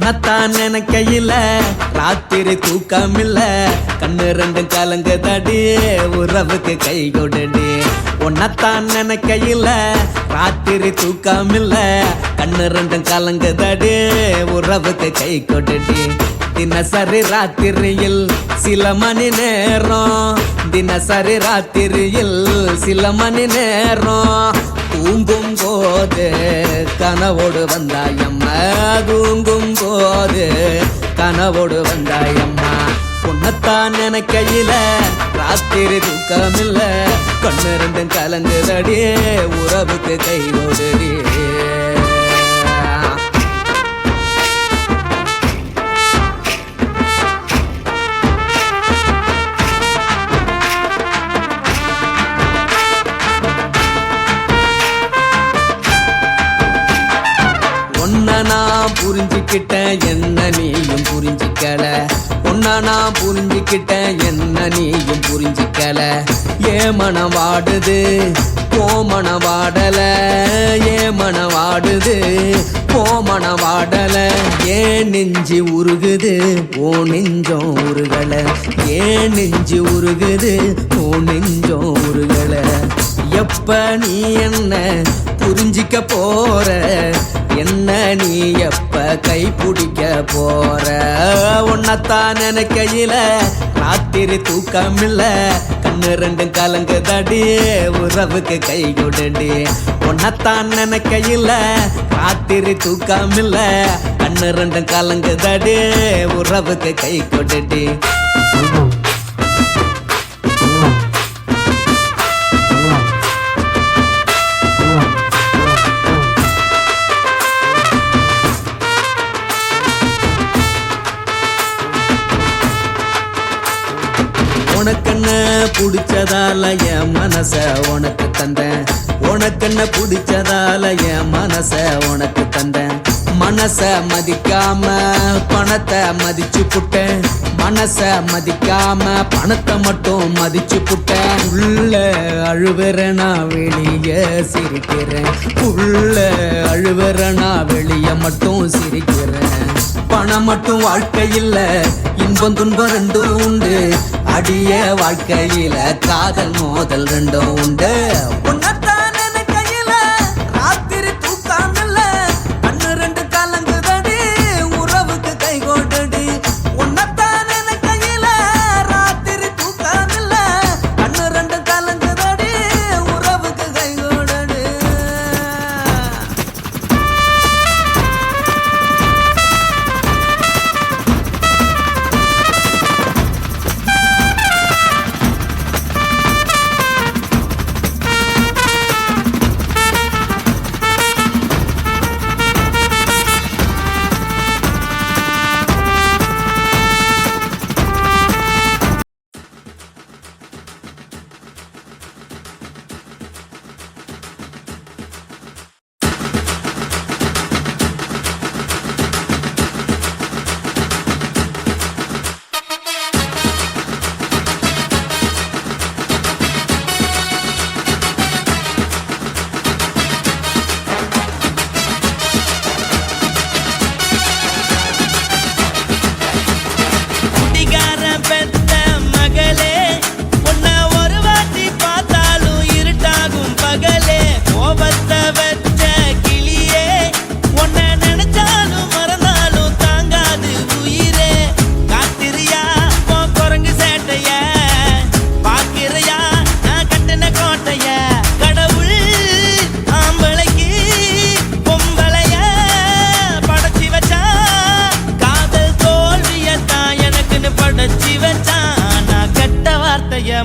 உன்னத்தான் நினைக்கையில ராத்திரி தூக்கமில்ல கண்ணு ரெண்டும் கலங்குதடி உறவுக்கு கை கொடுடி உன்னத்தான் நினைக்கையில ராத்திரி தூக்கமில்ல கண்ணு ரெண்டும் கலங்குதடி உறவுக்கு கை கொடுடி தினசரி ராத்திரியில் சில மணி நேரம் தினசரி ராத்திரியில் சில மணி நேரம் தூங்கும் போது கனவோடு வந்தாயம்மா தூங்கும் போது கனவோடு வந்தாயம்மா உன்னத்தான் நினைக்கையில ராத்திரி தூக்கமில்ல கண்ணு ரெண்டும் கலங்குதடி உறவுக்கு கை ஓடுடி நான் புரிஞ்சுக்கிட்டேன் என்ன நீயும் புரிஞ்சிக்கல உன்ன நான் புரிஞ்சுக்கிட்டேன் என்ன நீயும் புரிஞ்சிக்கல ஏ மனம் வாடுது போ மனம் வாடல ஏ மனம் வாடுது போ மனம் வாடல ஏன் நெஞ்சு உருகுது ஓ நெஞ்சம் உருகல ஏன் நெஞ்சு உருகுது ஓ நெஞ்சம் உருகல எப்ப நீ என்ன புரிஞ்சிக்க போற என்ன நீ எப்ப கை பிடிக்க போற உன்னத்தான் நினைக்கையில ராத்திரி தூக்கமில்ல கண்ணு ரெண்டும் கலங்குதடி உறவுக்கு கை கொடுடி உன்னத்தான் நினைக்கையில ராத்திரி தூக்கமில்ல கண்ணு ரெண்டும் கலங்குதடி உறவுக்கு கை கொடுடி உனக்கென்ன பிடிச்சதால என் மனச உனக்கு தந்தேன் உனக்கென்ன பிடிச்சதால என் மனச உனக்கு தந்தேன் மனச மதிக்காம பணத்தை மதிச்சு புட்டேன் மனச மதிக்காம பணத்தை மட்டும் மதிச்சு புட்டேன் உள்ள அழுவுறனா வெளிய சிரிக்கிறேன் உள்ள அழுவுறனா வெளிய மட்டும் சிரிக்கிறேன் பணம் மட்டும் வாழ்க்கையில் இன்பம் துன்பம் ரெண்டும் உண்டு அடிய வாழ்க்கையில காதல் மோதல் ரெண்டும் உண்டு உன்னத்தான் நினைக்கையில ராத்திரி தூக்கமில்ல கண்ணு ரெண்டு கலங்குதடி உறவுக்கு கை கொடுடி உன்னத்தான் நினைக்கையில ராத்திரி தூக்கமில்ல கண்ணு ரெண்டு கலங்குதடி உறவுக்கு கை கொடுடி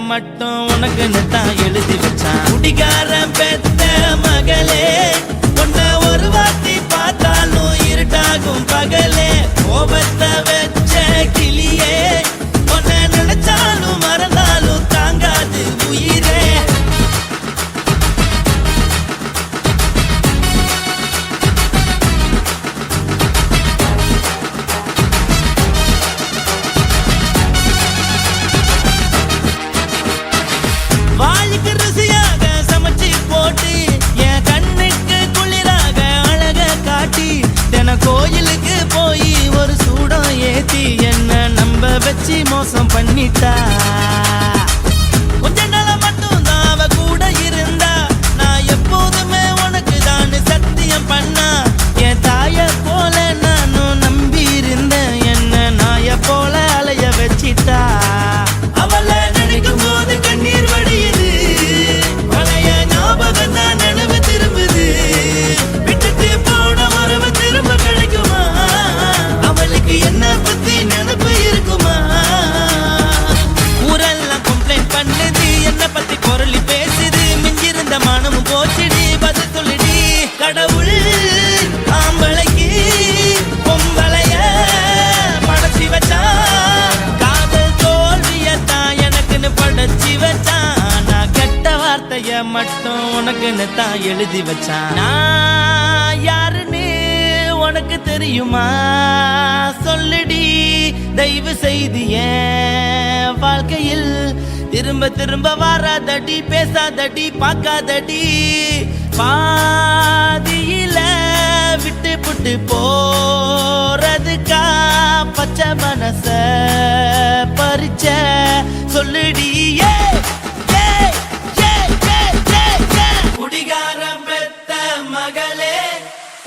மட்டும் உனக்குன்னு தான் எழுதி வச்சான் குடிகாரன் பெத்த மகளே உன்னை ஒரு வாட்டி பார்த்தாலும் இருட்டாகும் பகலே கோபத்தை வச்ச கிளியே உன்னை நினைச்சாலும் மறந்தாலும் தாங்காது உயிரே கோயிலுக்கு போய் மட்டும் உனக்குன்னு தான் எழுதி வச்சான். நான் யாருன்னு உனக்கு தெரியுமா? சொல்லுடி தயவு செய்து என் வாழ்க்கையில் திரும்ப திரும்ப வராதடி, பேசாதடி, பார்க்காதடி. பாதியில விட்டு புட்டு போறதுக்கா பச்சை மனச பறிச்ச சொல்லுடி. குடிகாரம் பெத்த மகளே,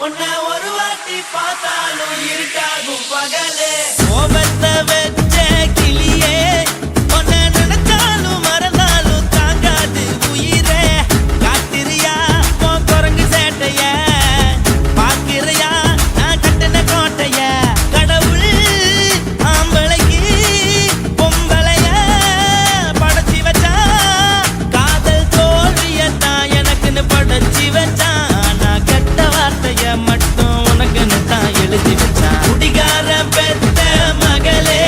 உன்னை ஒரு வாட்டி பார்த்தாலும் இருட்டாகும் பகலே. கோபத்தை வச்ச கிளியே, உன்னை நினைச்சாலும் மறந்தாலும் தாங்காது உயிரே. காத்திரியா உன் குரங்கு சேட்டைய, பார்க்கிறையா நான் கட்டின கோட்டைய. கடவுள் ஆம்பளைக்கு பொம்பளைய படைச்சி வச்சா, காதல் தோல்வியத்தான் எனக்குன்னு படைச்சி வச்சான். நான் கெட்ட வார்த்தைய மட்டும் உனக்குன்னு தான் எழுதி வச்சான். குடிகார பெத்த மகளே,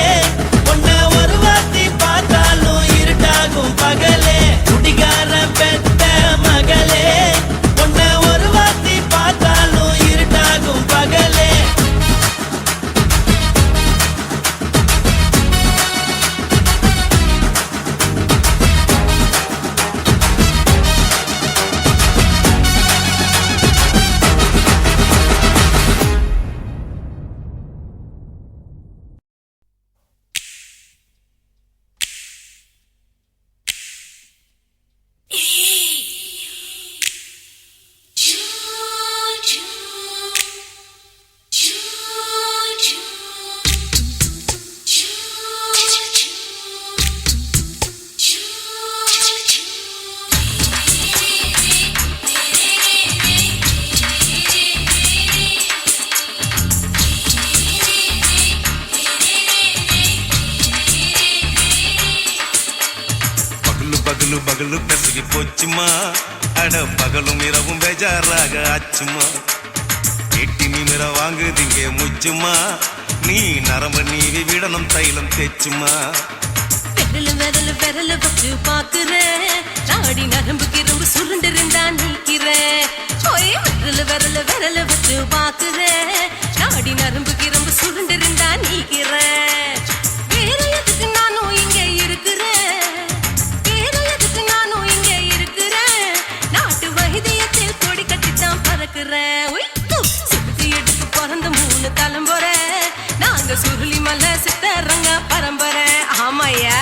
உன்னை ஒரு வாட்டி பார்த்தாலும் இருட்டாகும் பகலே. குடிகார பெத்த மகளே, உன்னை ஒரு வாட்டி பார்த்தாலும் இருட்டாகும் பகலே. பகலு பகலு பெசகி போச்சுமா, அட பகலும் இரவும் பேஜாராக ஆச்சுமா. எட்டி நிமிர வாங்குதிங்க முச்சுமா, நீ நரம்பு நீவி விடணும் தைலம் தேச்சுமா. விரல் விரல் விரல் வச்சு பாக்குறேன், நாடி நரம்பு கிரம்பு சுருண்டு இருந்தா நீக்கிறேன். விரல் விரல் விரல் வச்சு பாக்குறேன், நாடி நரம்பு கிரம்பு சுருண்டு இருந்தா நீக்கிறேன். வேற எதுக்கு நானும் இங்க இருக்கிறேன், வேற எதுக்கு நானும் இங்க இருக்கிறேன். நாட்டு வைத்தியத்தில் கொடி கட்டித்தான் பறக்கிறேன். சுத்தி எடுத்து பிறந்த 3 தலைமுறை, நாங்க சுருளி மலை சித்தரங்க பரம்பரை. ஆமாயா,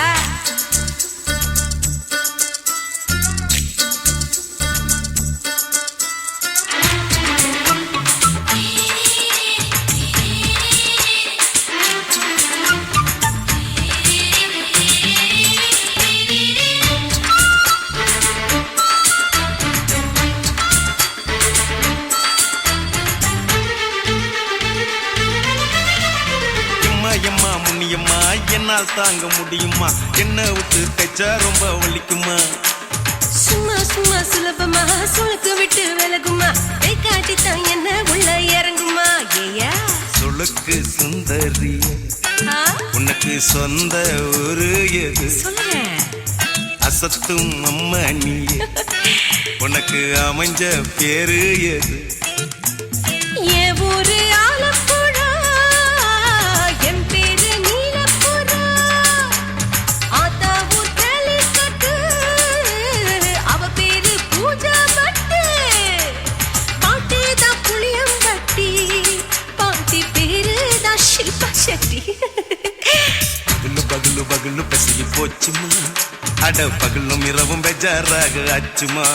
எம்மா முன்னியம்மா என்னால் தாங்க முடியுமா, என்ன விட்டு தைச்சா ரொம்ப வலிக்குமா. சும்மா சும்மா சுலபமா சுளுக்கு விட்டு விலகுமா, கை காட்டித்தான் என்ன உள்ள இறங்குமா. ஏயா சுளுக்கு சுந்தரி, உனக்கு சொந்த ஒரு எது, சொல்றேன் அசத்தும் அம்மா நீ, உனக்கு அமைஞ்ச பேரு எது. என் ஊரு ஆலப்புழா, என் பேரு நீலப்புறா. ஆத்தா ஊர் கேலிக்கட்டு, அவ பேரு பூஜா பட்டு. பாட்டி தான் புளியம்பட்டி, பாட்டி பேரு தான் ஷில்பா செட்டி. பகலு பகலு பகலு பசிக்கு போச்சுமா, அட பகலும் இரவும் பெஜாராக ஆச்சுமா.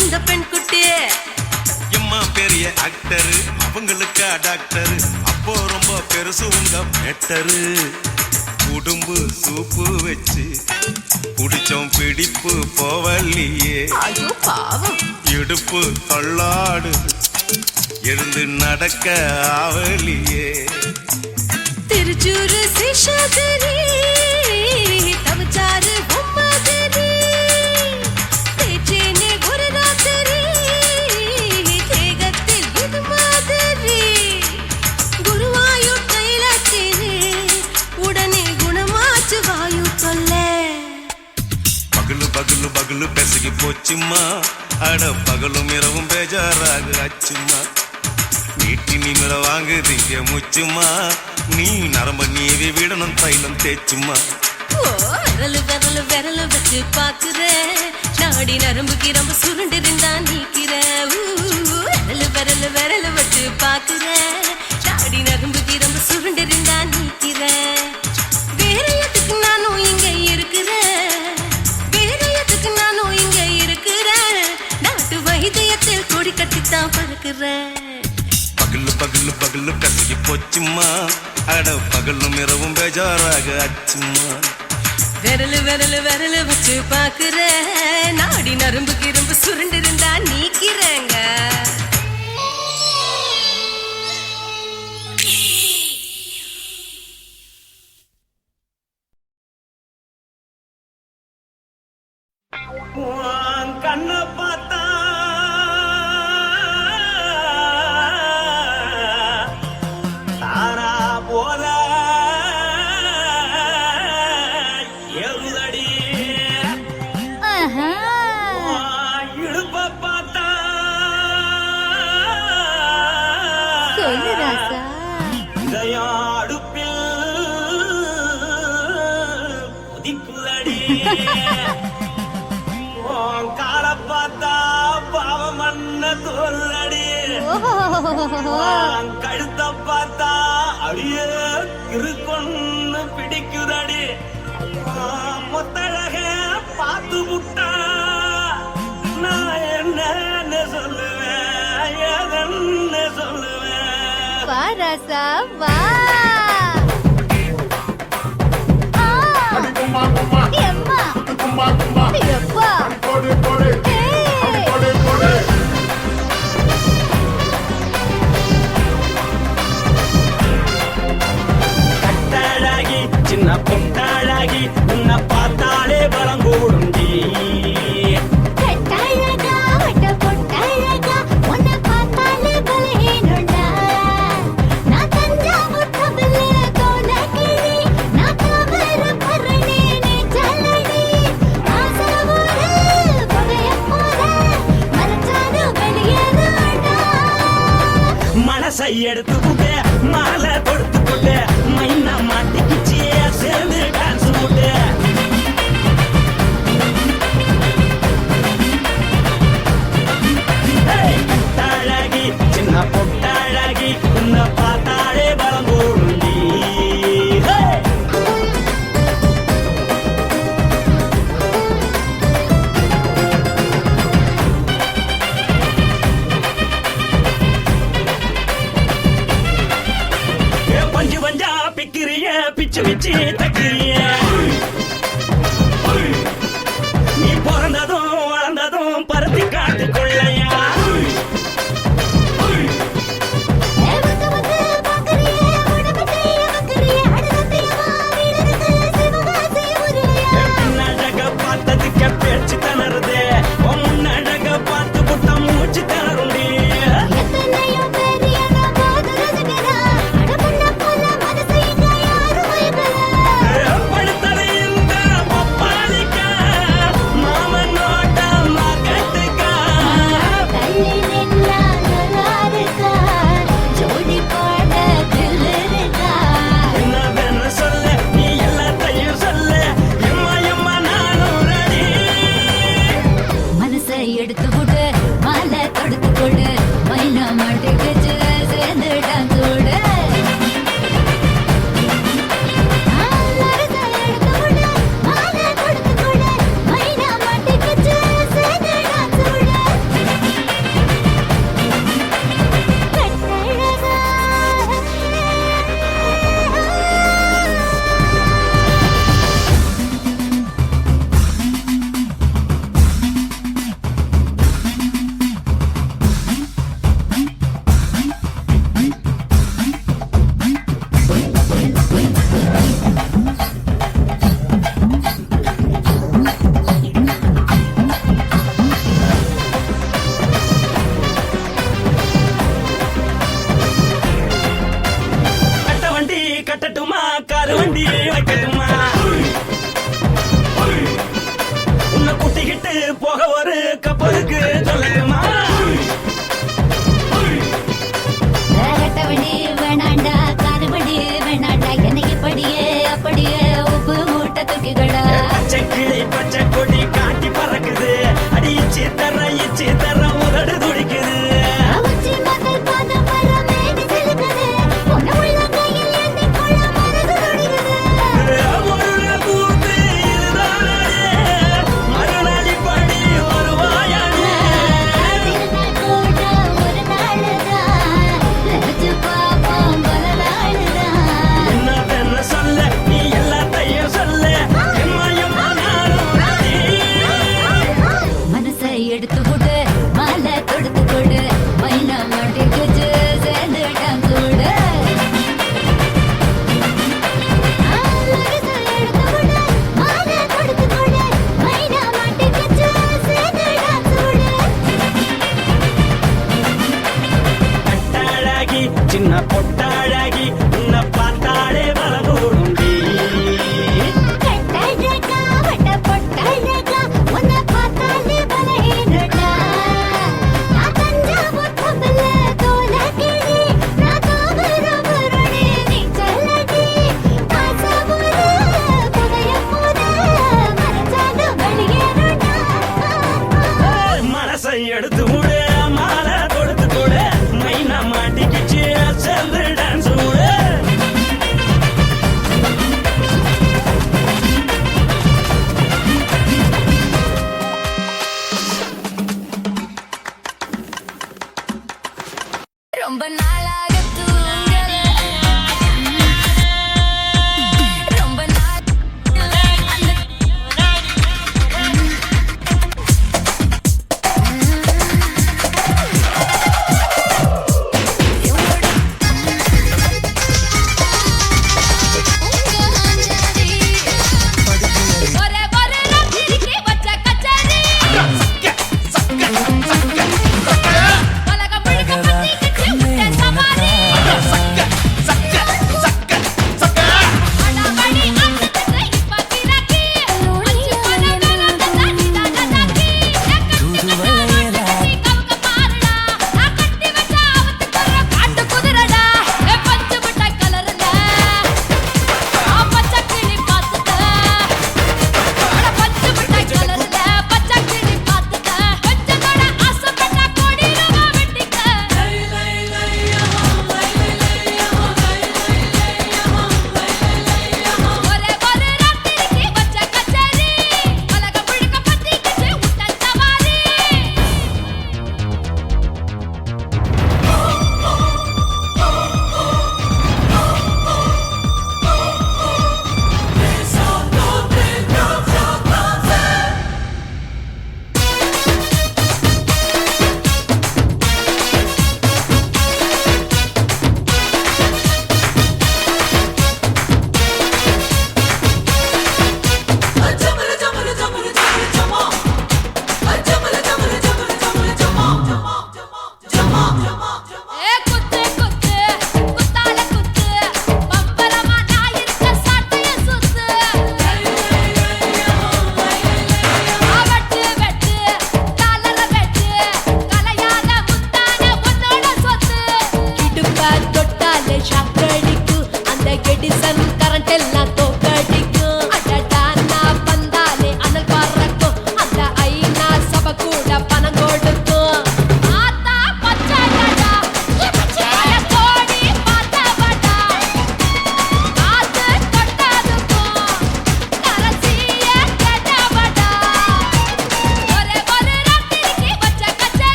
இந்த பெண் குட்டி எம்மா பெரிய ஆக்டர், அவங்களுக்கா டாக்டர், அப்போ ரொம்ப பெருசு உங்க பெட்டரு உடும்பு சூப்பு வச்சு குடிச்சோம் பிடிப்பு போவல்லையே ஐயோ பாவம் இடுப்பு தள்ளாடு எழுந்து நடக்க ஆவலியே திருச்சூரு சிஷாதிரி தவச்சாரு பொம்மதிரி தேச்சேனே ஒரு ராத்திரி தேகத்தில் இது மாதிரி குருவாயூர் கைலாச்சேனே உடனே குணமாச்சு வாயு சொல்ல பகலு பகலு பகலு பெசகி போச்சுமா அட பகலும் இரவும் பேஜாராக ஆச்சுமா நீட்டி நிமிர வாங்குதீங்க முச்சுமா நீ நரம்ப நீவி விடணும் தைலம் தேச்சுமா ஓ விரலு விரலு விரலு வச்சு பாக்குற நாடி நரம்பு கிரம்பு சுருண்டு இருந்தா நீக்கிற விரலு விரலு விரலு வச்சு பாக்குற நாடி நரம்பு கிரம்பு சுருண்டு இருந்தா நீக்கிற வேற எதுக்கு நானும் இங்க இருக்கிறேன் வேற எதுக்கு நானும் இங்க இருக்கிறேன் நாட்டு வைத்தியத்தில் கொடி கட்டித்தான் பறக்குறேன் பகலு பகலு பகலு கசகி போச்சுமா அட பகலும் இரவும் பேஜாராக ஆச்சுமா விரலு விரலு விரலு வச்சு பாக்குற நாடி நரம்பு கிரும்பு சுருண்டு இருந்தா நீக்கிறேங்க கண்ண பார்த்தா தாரா போல எழுதடி இடுப்ப பார்த்தா இதயம் அடுப்பில் ஒதிக்குதடி கால பார்த்தா பாவம் மண்ண தோல்லடி கழுத்த பார்த்தா அடியே இருக்குன்னு பிடிக்குதடி மொத்தழக பார்த்து விட்டா நான் என்ன சொல்லுவேன் ஏதன்னு சொல்லுவேன் வாராசா வா எம்மா எப்பா கட்டழகி சின்ன பொட்டாழகி உன்னை பார்த்தாலே பலம் கூடுண்டி கட்டழகா வட்ட பொட்டழகா உன்னை பார்த்தாலே பலஹீனண்டா நான் தஞ்சாவூர் தபிலே கோலகிரி நான் கவர பரணி நீ ஜல்லடி ஆசவூரு பகைய போல மரச்சாடு வெளியேறாடா மனசை எடுத்துக்கிட்டே மாலை கொடுத்துக்கிட்டே மைனா மாட்டிக்கிச்சு சேர்ந்து டான்ஸ் போட்டு கட்டழகி சின்ன பொட்டழகி உன்னை பார்த்தாலே பலம் கூடுண்டி பஞ்சு பஞ்சா பிக்கிறிய பிச்சு பிச்சு தக்கிறிய நீ பிறந்ததும் வளர்ந்ததும் பருத்தி காட்டுக்குள்ளையா வந்து வந்து பாக்கறியே உடம்பத்தைய வக்கறியே அடுத்தத்தையமா வீரருக்கு சிவகாசி உருளையா பின்னழக பார்த்ததுக்கு பேச்சு தளருது முன்னழக பார்த்து புட்ட மூச்சு தளருண்டி எத்தனையோ பேர் என்ன போது ரசிக்கிறா அட பண்ண போல மனசை இங்க யாரும் வைக்கல படுத்ததை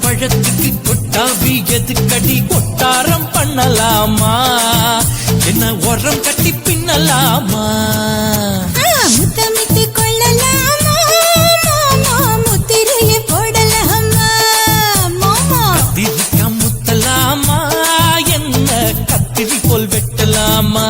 பழத்துக்கு கொட்டாவி எதுக்கடி கொட்டாரம் பண்ணலாமா என்ன உரம் கட்டி பின்னலாமா முத்தமிட்டு கொள்ளலாமா மாமா முத்திரையை போடலாமா மாமா கத்திரிக்கா முத்தலாமா என்ன கத்திரி போல் வெட்டலாமா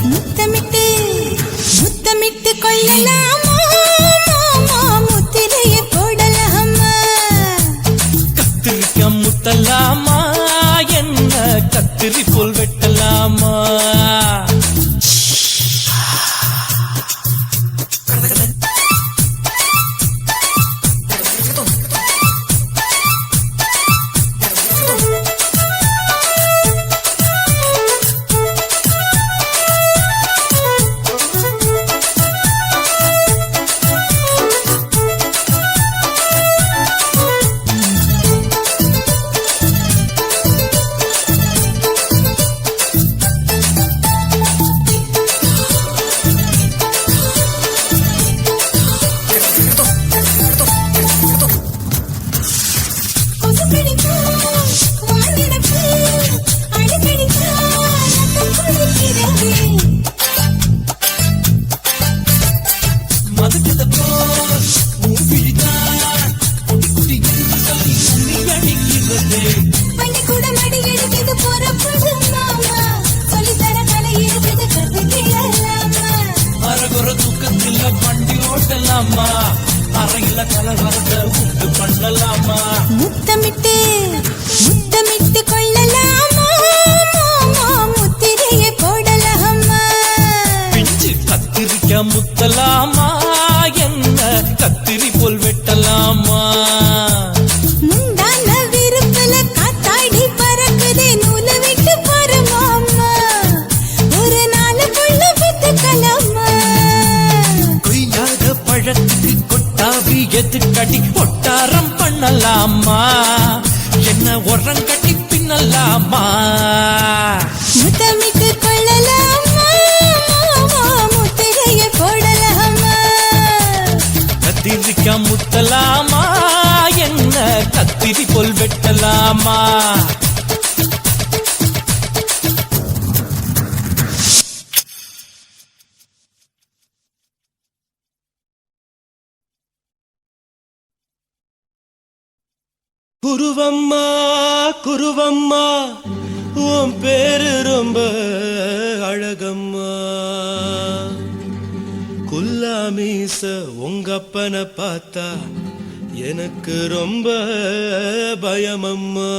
முத்தமிட்டு முத்தமிட்டு கொள்ளலாமா மாமா முத்திரையை போடலாமா கத்திரிக்கா முத்தலாமா என்ன கத்திரி போல் வெட்டலாமா அறையில கலவரத்தை உண்டு பண்ணலாமா முத்தமிட்டு முத்தமிட்டு கொள்ளலாமா மாமா முத்திரையை போடலாமா பிஞ்சு கத்திரிக்கா முத்தலாமா என்ன கத்திரி போல் வெட்டலாமா முந்தான விருப்பல காத்தாடி பறக்குதே நூலை விட்டு பாரு மாமா ஒரு நாளுக்குள்ள வித்துக்கலாமா கொய்யாத பழத்துக்கு கொட்டாவி எதுக்கடி கொட்டாரம் பண்ணலாமா என்ன உரம் கட்டி பின்னலாமா முத்தமிட்டு கொள்ளலாமா மாமா முத்திரையை போடலாமா கத்திரிக்கா முத்தலாமா என்ன கத்திரி போல் வெட்டலாமா குருவம்மா குருவம்மா உன் பேரு ரொம்ப அழகம்மா குல்லாமீச உங்க அப்பனை பார்த்தா எனக்கு ரொம்ப பயமம்மா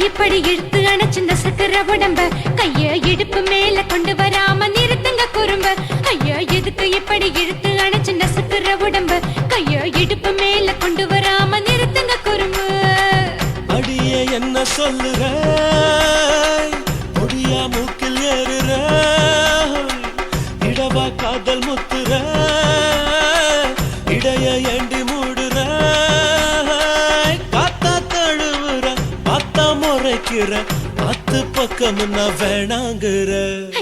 இப்படி இழுத்து அணைச்சு நசுக்கிற உடம்ப கைய இடுப்பு மேல கொண்டு வராம நிறுத்துங்க குறும்ப ஐயா எதுக்கு இப்படி இழுத்து அணைச்சு நசுக்கிற உடம்ப கைய இடுப்பு மேல கொண்டு சொல்லுற முடியா மூக்கில் ஏறுற இடவா காதல் முத்துற இடைய ஏண்டி மூடுற காத்தா தழுவுற பார்த்தா முறைக்கிற பத்து பக்கம் நான் வேணாங்குற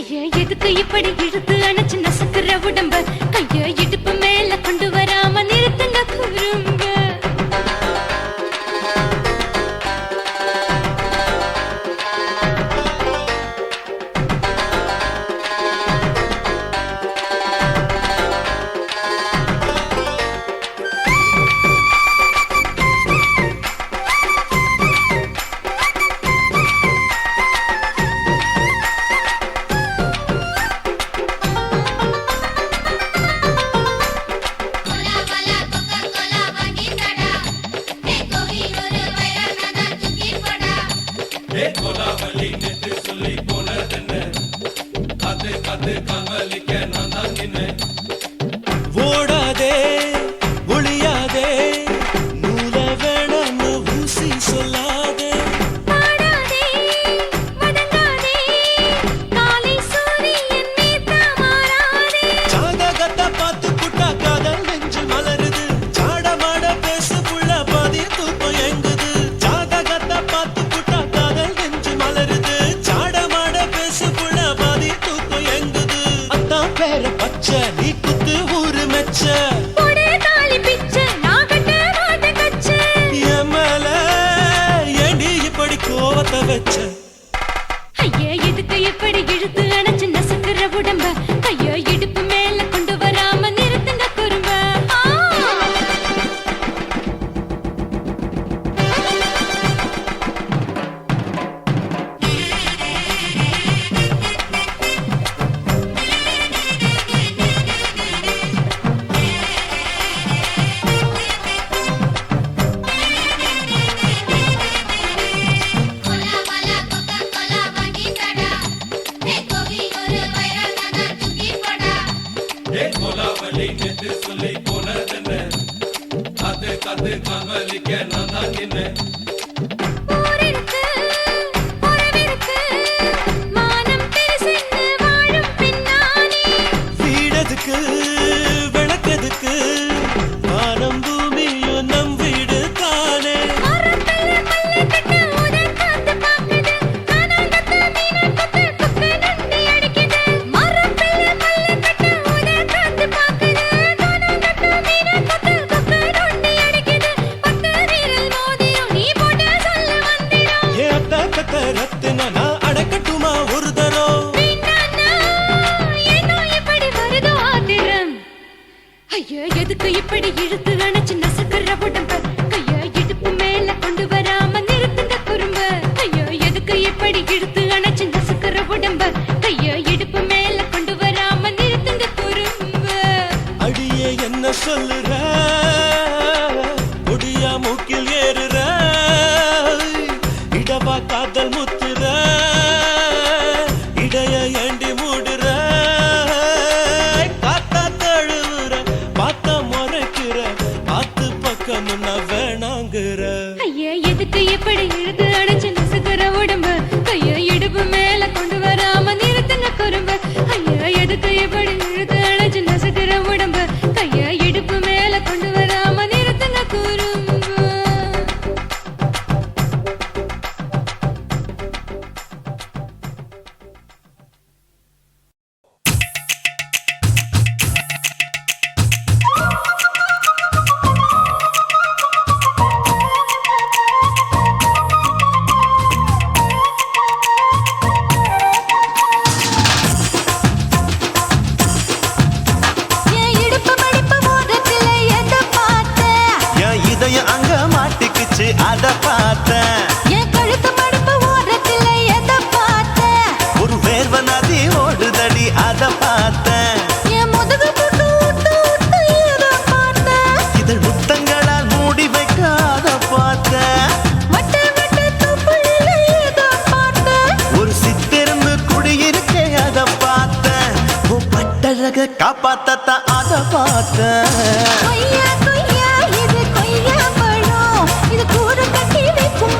ஐயா எதுக்கு இப்படி இழுத்து அணைச்சு நசுக்குற உடம்ப கைய இடுப்பு மேல கொண்டு வராம நிறுத்துங்க குறும்ப ஓடாதே ஒளியாதே நூல வேணான்னு ஊசி சொல்லாதே பாடாதே வதங்காதே காலை சூரியன் மீதா மாறாதே ஜாதகத்தை பார்த்து புட்டா காதல் நெஞ்சு மலருது சாடமாட பேசு புள்ள பாதி தூக்கம் எங்குது ஜாதகத்தை பார்த்து புட்டா காதல் நெஞ்சு மலருது சாடமாட பேசு புள்ள பாதி தூக்கம் எங்குது அத்தான் பேர பச்சை நீ குத்து ஊரு மெச்ச போடே தாலி பிச்சை நான் கட்ட மாட்ட கச்சை என் மேல ஏண்டி இப்படி கோவத்தை வச்ச ஐயா எதுக்கு எப்படி இழுத்து அணைச்சு நசுக்குற உடம்ப கைய இடுப்பு மேல கொண்டு வராம நிறுத்துங்க குறும்ப ஊரிருக்கு உறவிருக்கு மானம் பெருசென்று வாழும் பின்னானே வீடதுக்கு விளக்கதுக்கு வானம் பூமியும் நம் வீடு தானே மரத்துல மல்லி கட்டு உதன் காத்து பாக்குது கானாங்கத்து மீன் கொத்து குப்பை நண்டி அடிக்குது மரத்துல மல்லி கட்டு உதன் காத்து பாக்குது கானாங்கத்து மீன் கொத்து குப்பை நண்டி அடிக்குது பத்து வீரல் மோதிரம் நீ போட்டு சொல்ல வந்திடும் ஏ அத்த கத்த ரத்தின நான் அடக்கட்டுமா ஒரு தரம் பின்னானா ஏனோ இப்படி வருதோ ஆத்திரம் ஐயா எதுக்கு இப்படி இழுத்து அணைச்சு நசுக்குற உடம்ப கைய இடுப்பு மேல கொண்டு வராம நிறுத்துங்க குறும்ப ஐயா எதுக்கு இப்படி இழுத்து அணைச்சு நசுக்குற உடம்ப கைய இடுப்பு மேல கொண்டு வராம நிறுத்துங்க குறும்ப அடியே என்ன சொல்லுற முடியா மூக்கில் ஏறுற இடவா காதல் முத்துற இடைய ஏண்டி மூடுற காத்தா தழுவுற பார்த்த முறைக்கிற ஆத்து பக்கம் நான் வேணாங்குற ஐயா எதுக்கு இப்படி இழுத்து அணைச்சு நசுக்குற உடம்ப கைய இடுப்பு மேல கொண்டு வராம நிறுத்துங்க குறும்ப ஐயா எதுக்கு இப்படி இழுத்து அணைச்சு நசுக்குற உடம்ப கைய இடுப்பு மேல கொண்டு வராம நிறுத்துங்க குறும்ப என் இடுப்பு மடிப்பு ஓரத்துல எதை பார்த்த என் இதயம் அங்க மாட்டிக்குச்சு அத பார்த்தேன் என் கழுத்து மடிப்பு ஓரத்துல எதை பார்த்த ஒரு வேர்வ நதி ஓடுதடி அத பார்த்தேன் என் முதுகு புட்டு விட்டு விட்டு எதை பார்த்த இதழ் முத்தங்களால் மூடி வைக்க அத பார்த்தேன் வட்ட வட்ட தொப்புள்ள எதை பார்த்த ஒரு சித்திரன்னு குடியிருக்கே அத பார்த்தேன் உன் பட்டழக காப்பாத்தத்தான் அத பார்த்தேன் கொய்யா கொய்யா இது கொய்யா பழம் இது கூறு கட்டி வைக்கும்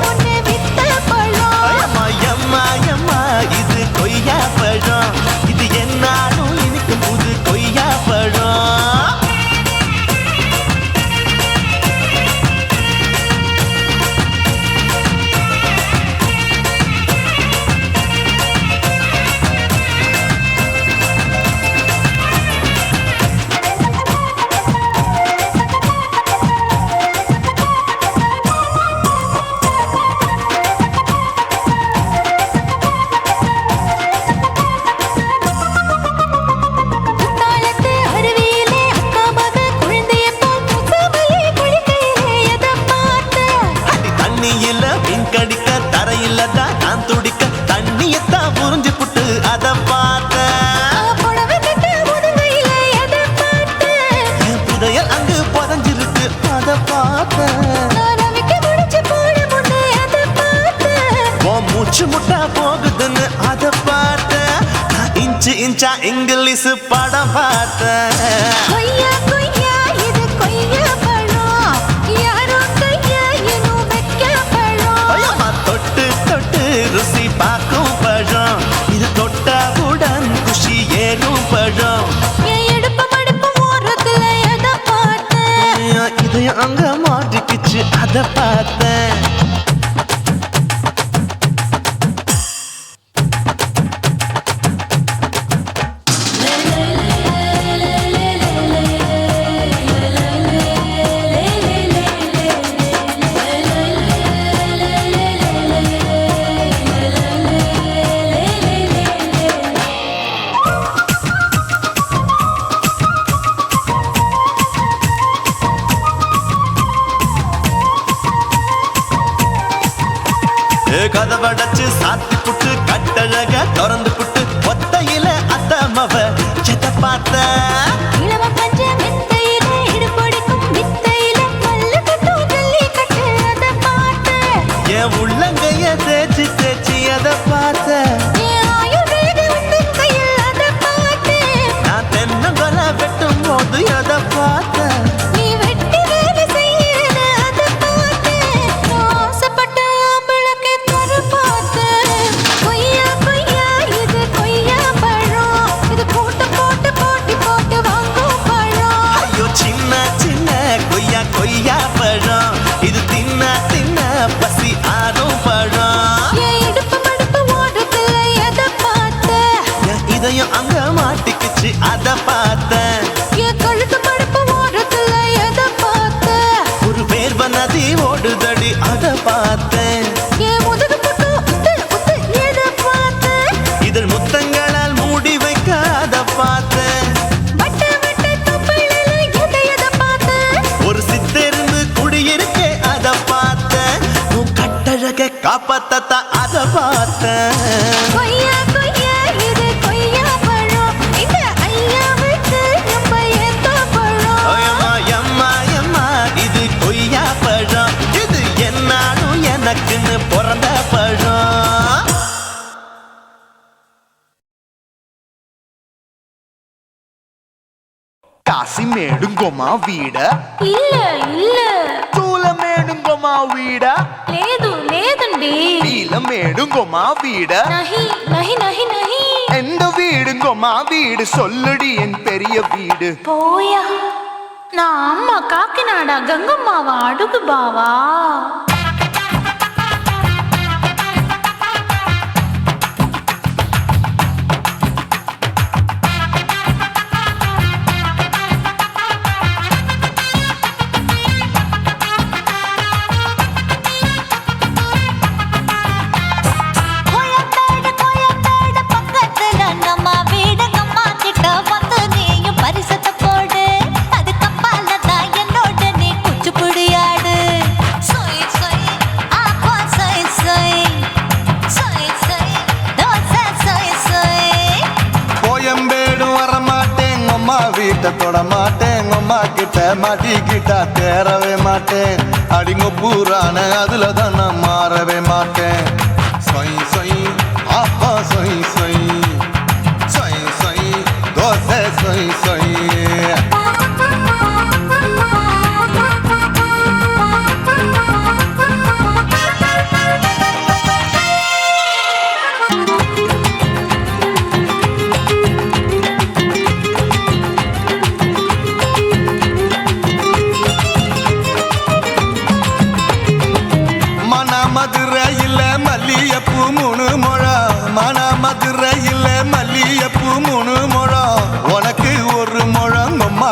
மூச்சு முட்டா போகுதுன்னு அத பார்த்தேன். இன்ச்சு இன்ச்சா இங்கிலீஷ் படம் பார்த்தேன். கொய்யா கொய்யா இது கொய்யா பழம், யாரோ கையா இன்னும் வைக்க பழம். ஐயம்மா, தொட்டு தொட்டு ருசி பார்க்கும் பழம், இது தொட்டாவுடன் குஷி ஏறும் பழம். என் இடுப்பு மடுப்பு ஓரத்துல எதை பார்த்தேன்? இதயம் அங்க மாட்டிக்கிச்சு அத பார்த்தேன். கதவடைச்சு சாத்தி புட்டு கட்டழக திறந்து புட்டு ஒத்தையில அத்தமவ செத்த பார்த்த. இளவ பஞ்ச மெத்தையில இடுப்பொடிக்கும் வித்தையில மல்லு கட்டும் ஜல்லி கட்டு அதை பார்த்தேன். என் உள்ளங்கைய தேய்ச்சி தேய்ச்சி அத பார்த்த. என் ஆயுர்வேத உந்தன் கையில் அதை பார்த்தேன். நான் தென்னங்கொலை வெட்டும் போது அத பார்த்த. நீ வெட்டி வேலை செய்யறத அதை பார்த்தேன். நான் ஆசைப்பட்ட ஆம்பளுக்கு தர பார்த்தேன். கொய்யா கொய்யா இது கொய்யா பழம், இது போட்டு போட்டு போட்டி போட்டு வாங்கும் பழம். ஐயோ சின்ன சின்ன கொய்யா கொய்யா பழம், இது தின்ன தின்ன பசி ஆறும் பழம். என் இடுப்பு மடுப்பு ஓரத்துல எதை பார்த்தேன்? என் இதயம் அங்க மாட்டிக்கிச்சு அத பார்த்தேன். என் கழுத்து மடுப்பு ஓரத்துல எதை பார்த்தேன்? ஒரு வேர்வ நதி ஓடுதடி அத பார்த்தேன். என் முதுகு பக்கம் உத்து உத்து எதை பார்த்தேன்? இதழ் முத்தங்களால் மூடி வைக்க அத பார்த்தேன். வட்ட வட்ட தொப்பையில எதை பார்த்தேன்? ஒரு சித்தெருந்து குடியிருக்கே அத பார்த்தேன். உன் கட்டழக காப்பாத்தத்தா அத பார்த்தேன். கொய்யா கொய்யா இது கொய்யா பழம், இந்த ஐயாவுக்கு ரொம்ப ஏத்த பழம். ஐயம்மா, எம்மா, எம்மா, இது கொய்யா பழம், இது என்னாலும் எனக்குன்னு பிறந்த பழம். కాశీమేడుంగోమా వీడ இல்ல இல்ல చూలమేడుంగోమా వీడ లేదు లేదండి. నీలమేడుంగోమా వీడ நஹி நஹி நஹி நஹி. எந்த வீடுங்கோமா வீடு சொல்லுடி என் பெரிய வீடு. போயா, நான் அம்மா காக்கிநாடா கங்கம்மாவா அடுகு பாவா. கோயம்பேடு கோயம்பேடு பக்கத்துல நம்ம வீடு, அம்மா கிட்ட வந்து நீயும் பரிசத்தை போடு. அது கப்பால தான் என்னோட நீ குச்சிப்புடியாடு. சொய் சொய் ஆப்பா சொய் சொய், சொய் சொய் தோசை சொய் சொய். கோயம்பேடு வரமாட்டேன், அம்மா வீட்டை தொட மாட்டேன், அம்மா கிட்ட மாட்டிக்கிட்டா தேரவே மாட்டேன். அடிங்க பூரான அதுல தான் நான் மாறவே மாட்டேன். சொய் சொய் அப்பா சொய் சொய், சொய் சொய் தோசை சொய் சொய். மதுரையில் மல்லியப்பூ 3 முழம், மதுரையில் மல்லியப்பூ 3 முழம், உனக்கு 1 முழம் அம்மா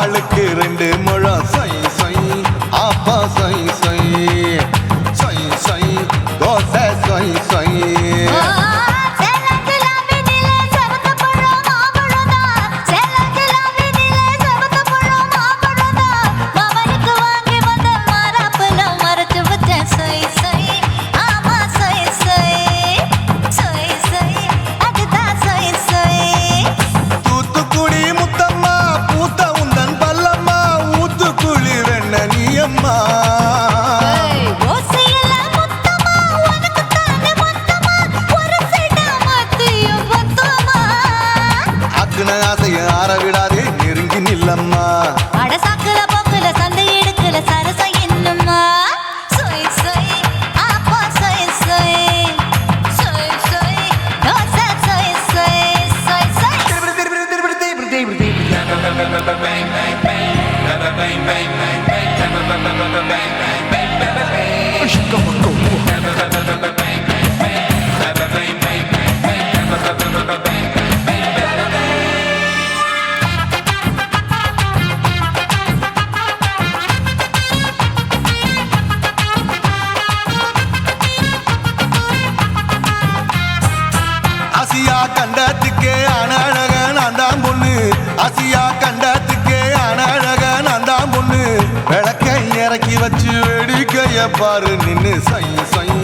பாரு நின்னு சொய் சொய்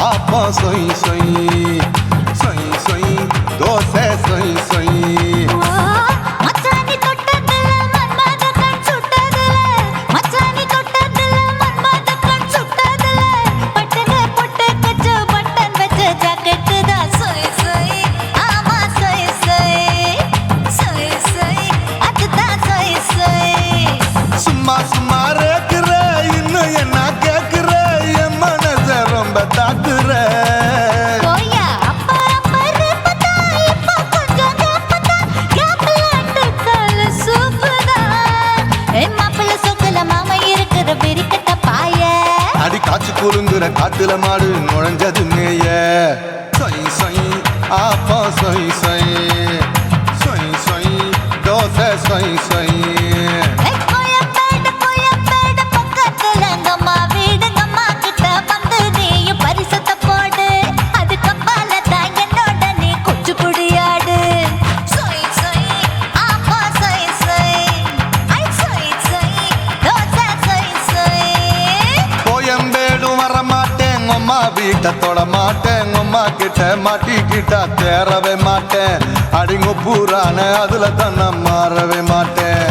ஆப்பா சொய் சொய் சொய் சொய் தோசை சொய் சொய் மச்சானி தொட்டதுல மன்மத கண் சுட்டதுல மச்சானி தொட்டதுல மன்மத கண் சுட்டதுல பட்டன பொட்டு கச்சு பட்டன் வச்ச ஜாக்கெட் தான் சொய் சொய் ஆமா சொய் சொய் சொய் சொய் அதுதான் சொய் சொய் சும்மா சும்மா ரேக்குற இன்னும் என்ன கேக்குற என் மனச ரொம்ப தாக்குற கோயா அப்பா அப்பா ரப்பதா இப்போ கொஞ்சம் கேப்பதா கேப்பலாட்டு கால சூப்பரா ஏ மாப்பிள்ள சொக்கல மாமா இருக்கிற பெரிக்கட்ட பாய அடி காய்ச்சி குறுங்குற காட்டுல மாடு நுழைஞ்சது மேய சொய் சொய் ஆப்பா சொய் சொய் சொய் சொய் தோசை சொய் சொய் கோயம்பேடு பக்கத்துல எங்கம்மா வீடு அம்மா கிட்ட வந்து நீயும் பரிசத்தை போடு அதுக்கப்பால தான் என்னோட நீ குச்சி புடியாடு சொய் சொய் ஆப்பா சொய் சொய் ஐ சொய் சொய் தோசை சொய் சொய் கோயம்பேடும் வர மாட்டேன் அம்மா வீட்டை தொட மாட்டேன் அம்மா கிட்ட மாட்டிக்கிட்டா தேரவே மாட்டேன் அடிங்க பூரான அதுல தான் நான் மாறவே மாட்டேன்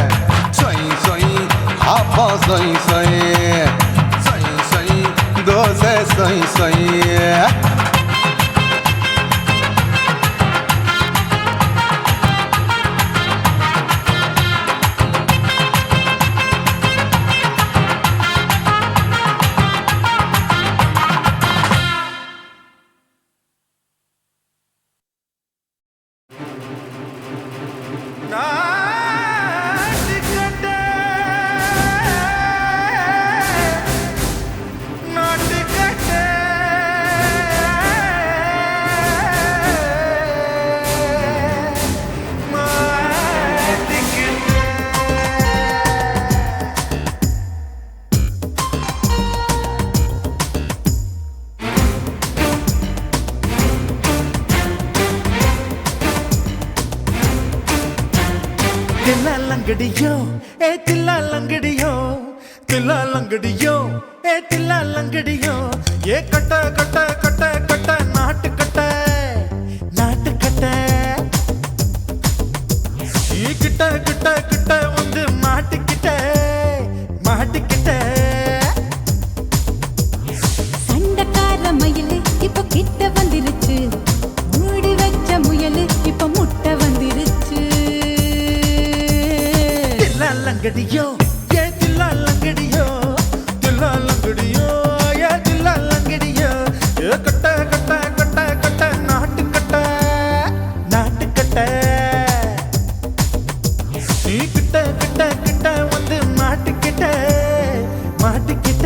சொய் சொய் ஆப்பா சொய் சொய் சொய் சொய் தோசை சொய் சொய் தில்லாலங்கடியோ ஏ தில்லாலங்கடியோ தில்லாலங்கடியோ ஏ தில்லாலங்கடியோ ஏ கட்ட கட்ட கட்ட கட்ட நாட்டு கட்ட நாட்டு கட்ட நீ கிட்ட கிட்ட கிட்ட வந்து மாட்டிக்கிட்ட மாட்டிக்கிட்ட சண்டக்கார மயிலு இப்ப கிட்ட வந்துருச்சு மூடி வச்ச முயலு இப்ப முட்டை வந்துருச்சு தில்லாலங்கடியோ ஏ தில்லாலங்கடியோ தில்லாலங்கடியோ ஏ தில்லாலங்கடியோ ஏ கட்ட கட்ட கட்ட கட்ட நாட்டு கட்ட நாட்டு கட்ட நீ கிட்ட கிட்ட கிட்ட வந்து மாட்டிக்கிட்ட மாட்டிக்கிட்ட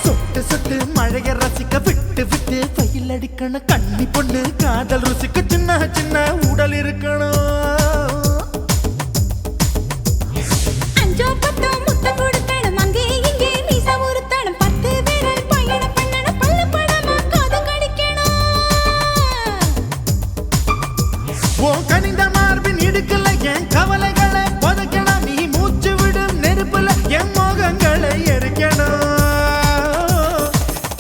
சொட்டு மழைய ரசிக்க விட்டு விட்டு பயில் அடிக்கணும் கண்ணி பொண்ணு காதல் ருசிக்க சின்ன சின்ன உடல் இருக்கணும் அஞ்சோ பத்தோ முத்தம் கொடுக்கணும் அங்கே இங்கே மீசா உறுத்தணும் 10 விரல் பயணம் பண்ணணும் பல்ல படமா காது கடிக்கணும் ஓ கனிந்த மார்பின் இடுக்கல என் கவலைகளை புதைக்கணும் நீ மூச்சு விடும் நெருப்புல என் மோகங்களை எரிக்கணும்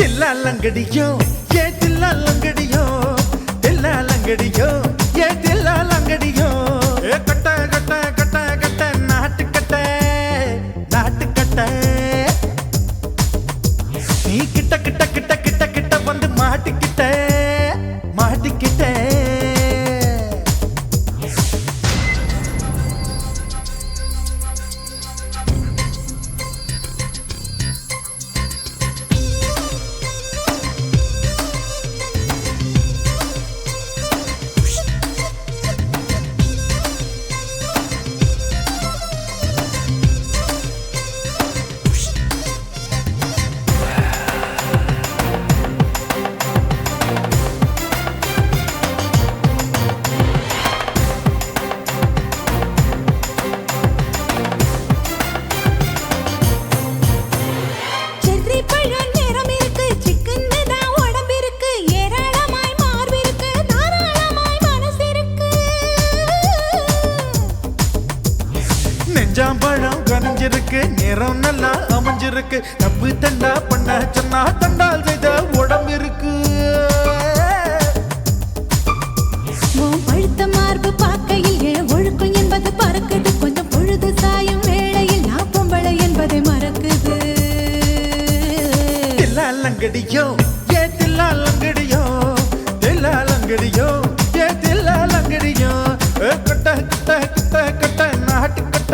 தில்லாலங்கடியோ ஏ தில்லாலங்கடியோ தில்லாலங்கடியோ ஏ தில்லாலங்கடியோ ஏ கட்ட கட்ட கட்ட கட்ட நாட்டு கட்ட நாட்டு கட்ட நீ கிட்ட கிட்ட கிட்ட கிட்ட கிட்ட வந்து மாட்டிக்கிட்ட மாட்டிக்கிட்ட பேரிச்சம்பழம் கனிஞ்சிருக்கு, நேரம் நல்லா அமைஞ்சிருக்கு. தப்பு தண்டா பண்ண சொன்னா தண்டால் செய்த உடம்பு இருக்கு. பழுத்த மார்பு பார்க்கையில் என் ஒழுக்கம் என்பது பறக்குது. கொஞ்சம் பொழுது சாயும் வேளையில் நான் பொம்பளை என்பதை மறக்குது. தில்லாலங்கடியோ ஏ தில்லாலங்கடியோ, தில்லாலங்கடியோ ஏ தில்லாலங்கடியோ. கட்ட கட்ட கட்ட கட்ட நாட்டு கட்ட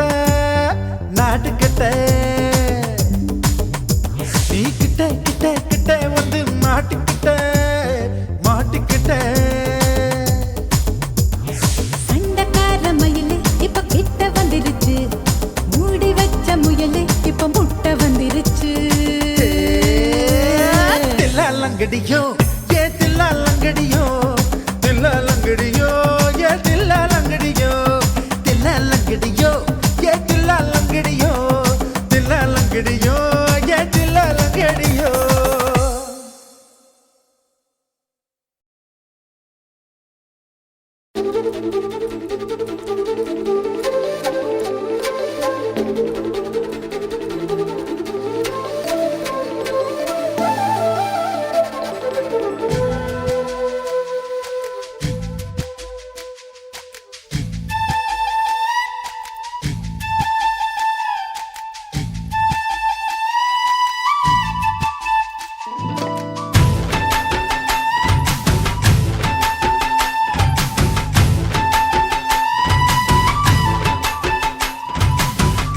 நாட்டு கட்ட. நீ கிட்ட கிட்ட கிட்ட வந்து மாட்டிக்கிட்ட மாட்டிக்கிட்ட. சண்டைக்கார மயிலு இப்ப கிட்ட வந்துருச்சு, மூடி வச்ச முயலு இப்ப முட்டை வந்துருச்சு. தில்லாலங்கடியோ ஏ தில்லாலங்கடியோ, தில்லாலங்கடியோ ஏ தில்லாலங்கடியோ, தில்லாலங்கடியோ ஏ தில்லாலங்கடியோ, தில்லாலங்கடியோ ஏ தில்லாலங்கடியோ.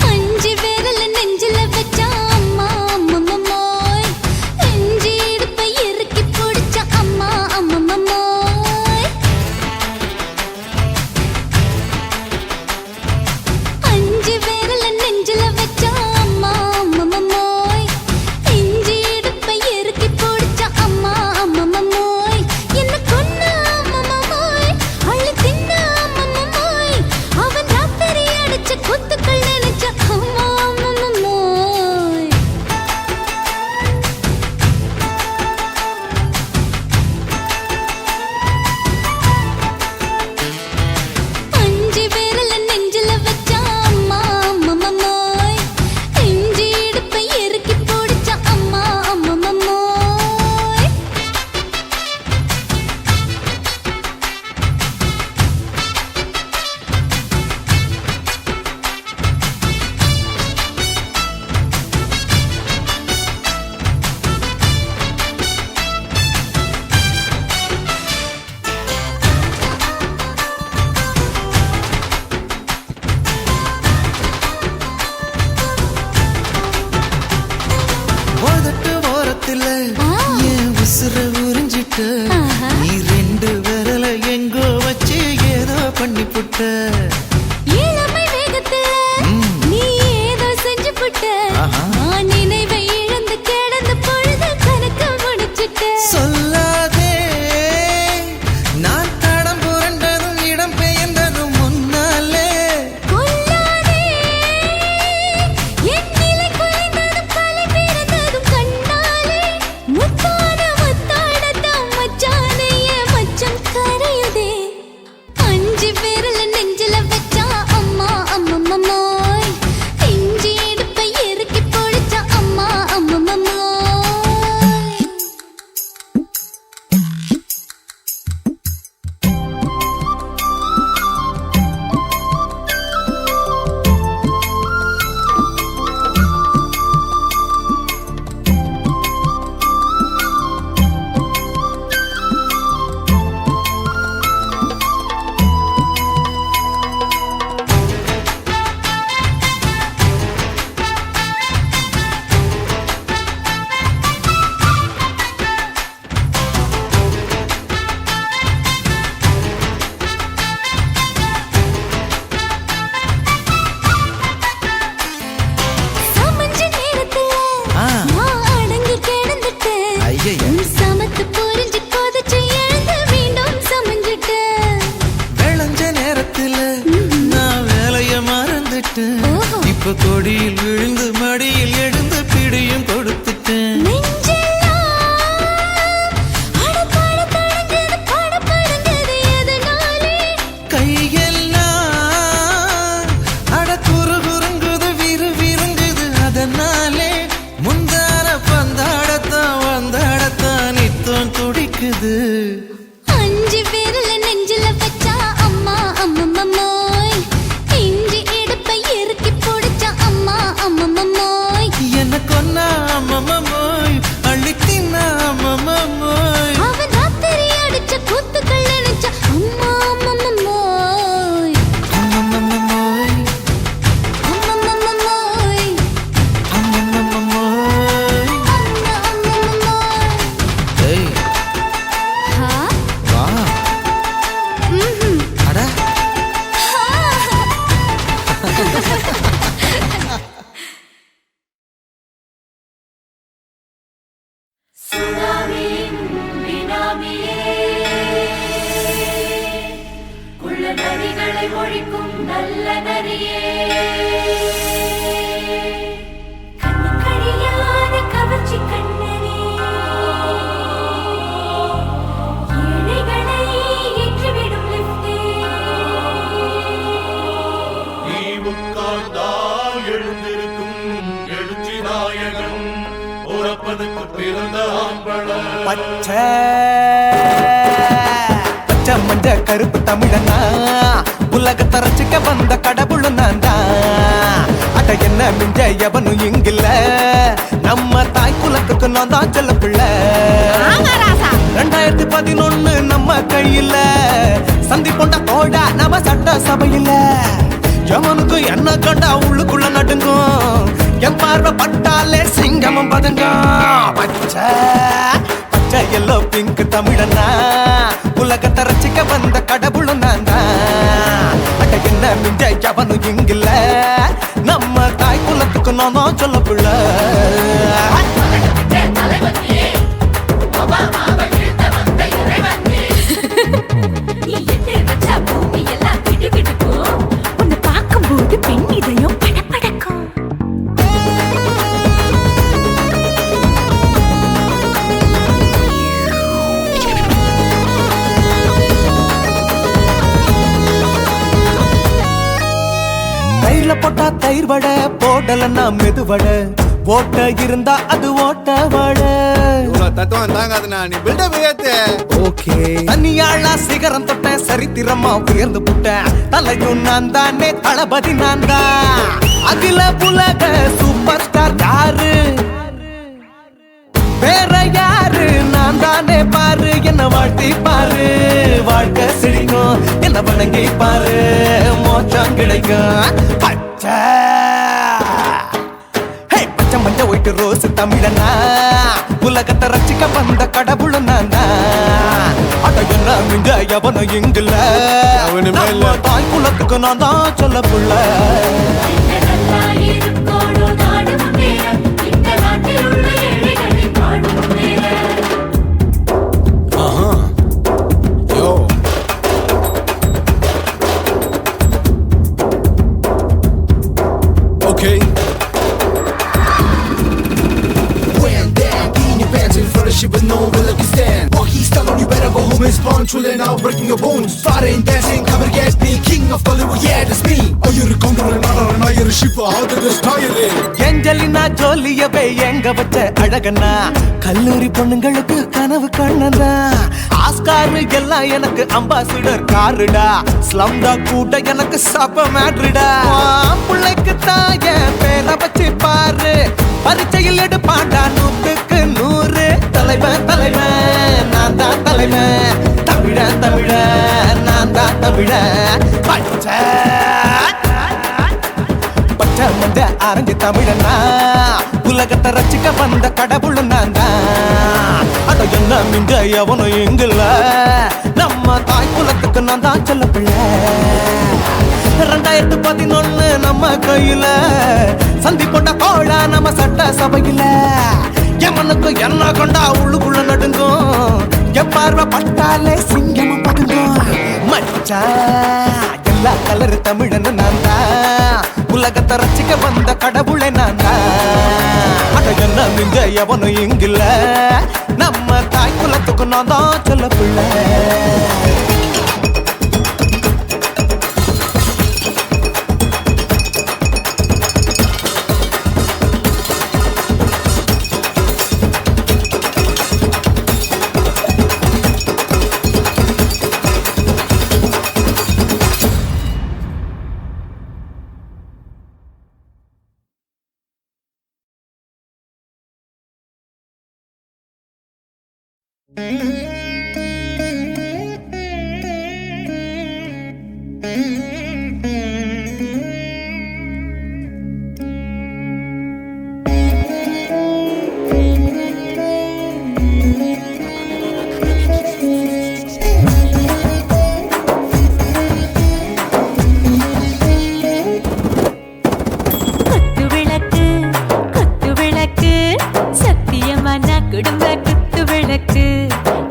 அஞ்சு விரல நெஞ்சில வச்சா அம்மா அம்மம்மோய், நெஞ்சு இடுப்பை இறுக்கி பிடிச்ச அம்மா அம்மம்மோய். அஞ்சு விரல நெஞ்சில வச்சா அம்மா அம்மம்மோய், நெஞ்சு இடுப்பை இறுக்கி பிடிச்ச அம்மா அம்மம்மோய். என்ன கொன்ன அம்மம்மோய், அள்ளி தின்ன அம்மம்மோய், அவன் ராத்திரி அடிச்ச குத்துக்கள் நினைச்ச அம்மா அம்மம்மோய். அஞ்சு விரல நெஞ்சில வச்சா அம்மா அம்மம்மோய், நெஞ்சு இடுப்பை இறுக்கி பிடிச்ச அம்மா அம்மம்மோய். உதட்டு ஓரத்துல என் உசுர உறிஞ்சிட்ட, நீ ரெண்டு விரல எங்கோ வச்சு ஏதோ பண்ணி புட்ட. இளமை வேகத்துல நீ ஏதோ செஞ்சு புட்ட, நான் நினைவை இழந்து கிடந்த பொழுது கணக்க முடிச்சிட்ட. சொல்லாதே நான் தடம் புரண்டதும் இடம் பெயர்ந்ததும் முன்னாலே. கொல்லாதே என் நிலை குலைந்ததும் கலை பிறந்ததும் கண்ணாலே. முத்தான முத்தாடத்தான் மச்சானைய மச்சம் கரையுதே. அஞ்சு விரல நெஞ்சில வச்சா அம்மா அம்மம்மோய், நெஞ்சு இடுப்பை இறுக்கி பிடிச்ச அம்மா அம்மம்மோய். சமஞ்ச நேரத்துல நான் அடங்கி கிடந்துட்டேன். ஐயைய. உன் சமத்து புரிஞ்சு கொதிச்சு எழுந்து மீண்டும் சமஞ்சிட்டேன். விளைஞ்ச நேரத்துல நான் வேலைய மறந்துட்டேன். ஓஹோ. இப்ப கொடியில் விழுந்து மடியில் எழுந்து பிடியும் கொடுத்துட்டேன். நெஞ்செல்லாம் அடப்பட தடஞ்சது படபடங்குது எதனாலே? கையெல்லாம் அட குறு குறுங்குது தொல்லை ஒழிக்கும் நல்ல நரியே கண்ணு கழியாத கவர்ச்சி கண்ணனே ஏழைகளை ஏற்றிவிடும் லிப்டே நீ உட்கார்ந்தால் எழுந்திருக்கும் எழுச்சி நாயகன் உறப்பதுக்கு பிறந்த ஆம்பள பச்சை பச்சை மஞ்ச கருப்பு தமிழனா உலகத்தை ரசிக்க வந்த கடவுள் நான் தான் அட என்ன மிஞ்ச எவனும் இங்கில்ல நம்ம தாய் குலத்துக்கு நான் தான் செல்ல பிள்ளை 2011 நம்ம கையில சந்தி பொண்ட தோடா நம்ம சட்ட சபையில எவனுக்கு என்ன கண்டா உள்ளுக்குள்ள நடுங்கும் என் பார்வை பட்டாலே சிங்கமும் பதுங்கும் பச்சை பச்சை எல்லோ பிங்க் தமிழனா உலகத்தை ரசிக்க வந்த கடவுளும் நான் தான் அட என்ன மிஞ்ச எவனும் இங்கில்ல நம்ம தாய் குலத்துக்கு நான் தான் சொல்ல பிள்ளை நீ எட்டு வச்சா பூமி எல்லாம் கிடுகிடுக்கும் உன்னை பார்க்கும்போது பெண் இதயம் படபடக்கும் தயிர்ல போட்டா தயிர் வடை போடலன்னா மெதுவடை ஓட்ட இருந்தா அது ஓட்ட வடை தத்துவம் தாங்காதுண்ணா நீ பில்டப் ஏத்து ஓகே தனியாளா சிகரம் தொட்ட சரித்திரமா உயர்ந்து புட்டேன் தலையும் நான் தானே தளபதி நான் தான் அகில உலக சூப்பர் ஸ்டார் யாரு வேற யாரு நான் தானே பாரு என்ன வாழ்த்தி பாரு வாழ்க்கை சிரிக்கும் என்ன வணங்கி பாரு மோச்சம் கிடைக்கும் பச்சை பச்சை மஞ்ச ஒயிட்டு ரோஸ் தமிழனா உலகத்தை ரசிக்க வந்த கடவுள் நான் தான் அட என்ன மிஞ்ச எவனும் இங்கில்ல நம்ம தாய் குலத்துக்கு நான் தான் சொல்ல புள்ள நல்லா இருக்கோடும் நாடும் வேற இந்த நாட்டில் உள்ள ஏழைகளை பாடும் வேற Okay. When down in your pants in front of shit with no will you stand. Walkie style on you better go home and spawn. Chillin' now breaking your bones. Fighting, dancing, cover gas me. King of Bollywood, yeah that's me. Oh you're a counter and not you're a ship. How did this tire it? Angelina ஜோலியவே எங்க வச்ச அழகனா கல்லூரி பொண்ணுங்களுக்கு கனவு கண்ணனா Oscar எல்லாம் எனக்கு ambassador காருடா ஸ்லம்டா கூட எனக்கு சப்ப மேட்ருடா பிள்ளைக்கு தாய பேரை வச்சு பாரு பரீட்சையில் எடுப்பாண்டா 100க்கு 100 தலைவன் தலைவன் நான் தான் தலைவன் தமிழன் தமிழன் நான் தான் தமிழன் பச்சை பச்சை மஞ்ச ஆரஞ்சு தமிழனா உலகத்தை ரசிக்க வந்த கடவுள் நான் தான் அட என்ன மிஞ்ச எவனும் எங்கில்ல நம்ம தாய் குலத்துக்கு நான் தான் சொல்ல பிள்ளை 2011 நம்ம கையில சந்தி போட்ட கோழா நம்ம சட்ட சபையில எமனுக்கு என்ன கொண்டா உள்ளுக்குள்ள நடுங்கும் என் பார்வை பட்டாலே சிங்கமும் பதுங்கும் மச்சா எல்லா கலர் தமிழன் நான் தான் உலகத்தை ரசிக்க வந்த கடவுளை நான் தான் அட என்ன மிஞ்ச எவனும் இங்கில்ல நம்ம தாய் குலத்துக்கு நான் தான் சொல்ல பிள்ளை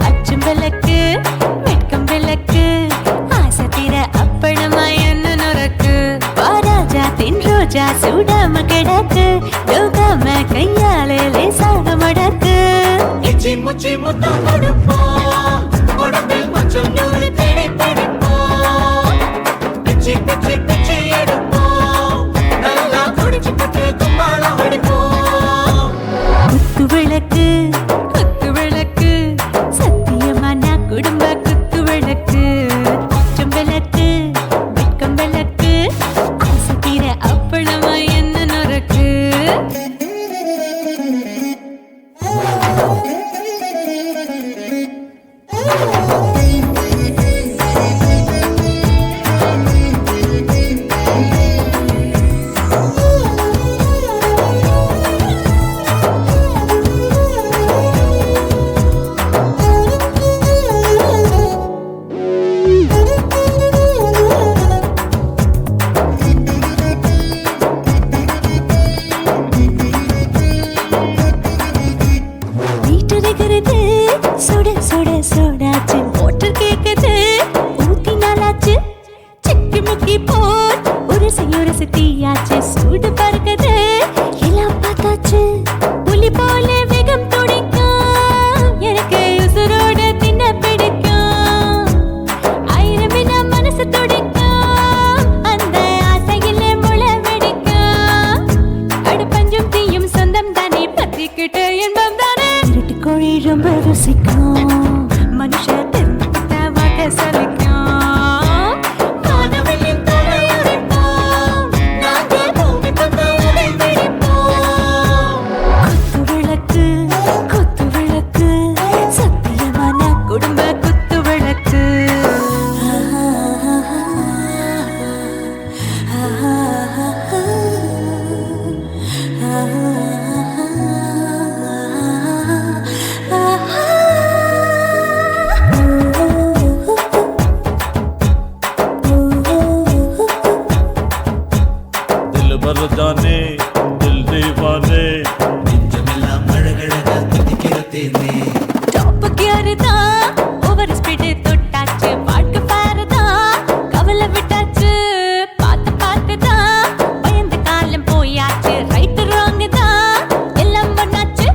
அச்சும் விளக்கு வெட்கம் விளக்கு ஆசை தீர அப்பளமாய ரோஜா சூடாம கிடக்கு யோகாம கையாலே லேசாக மடக்கு இச்சி முச்சி முத்தம் கொடுப்போம் உடம்பில் கொஞ்சம் நூறு தேடி பிடிப்போம் பிச்சி பிச்சி பிச்சி எடுப்போம் நல்லா குடிச்சு பட்டு கும்பாலம் அடிப்போம் குத்து விளக்கு சத்தியமான குடும்ப குத்து விளக்கு கொஞ்சம் விளக்கு வெட்கம் விளக்கு ஆசை தீர அப்பளமா என்ன நொறுக்கு வீட்டுகிறது சுட சுட சோடாச்சு மோட்டர் கேக்குது ஊத்தி நாளாச்சு சிக்கி முக்கி போல் உரசி தீயாச்சு சூடு பறக்குது எல்லாம் பார்த்தாச்சு புலி போல வேகம் துடிக்கும் எனக்கு உசுரோட தின்ன பிடிக்கும் ஆயிரம் மனசு துடிக்கும் அந்த ஆசையில முளை வெடிக்கும் அடுப்பஞ்சும் தீயும் சொந்தம் தானே பத்திக்கிட்டு என்பம் தானே இருட்டு கோழி ரொம்ப ருசிக்கும் மனுஷ தெரிஞ்சுக்கிட்ட வாக்க சலிக்கும் மானவனின் தலையுரைப்போம் நாங்கள் பூமி பந்த உடை வெடிப்போம் குத்து விளக்கு சத்தியமான குடும்ப குத்து விளக்கு दिल भर जाने दिल दीवाने நெஞ்சமெல்லாம் அழகழகா துடிக்கிறதேனே டாப் கியர் தான் ஓவர் ஸ்பீடு தொட்டாச்சு வாழ்க்கை பாரு தான் கவலை விட்டாச்சு பார்த்து தான் பயந்து காலம் போயாச்சு ரைட் ராங் தான் எல்லாம் பண்ணாச்சு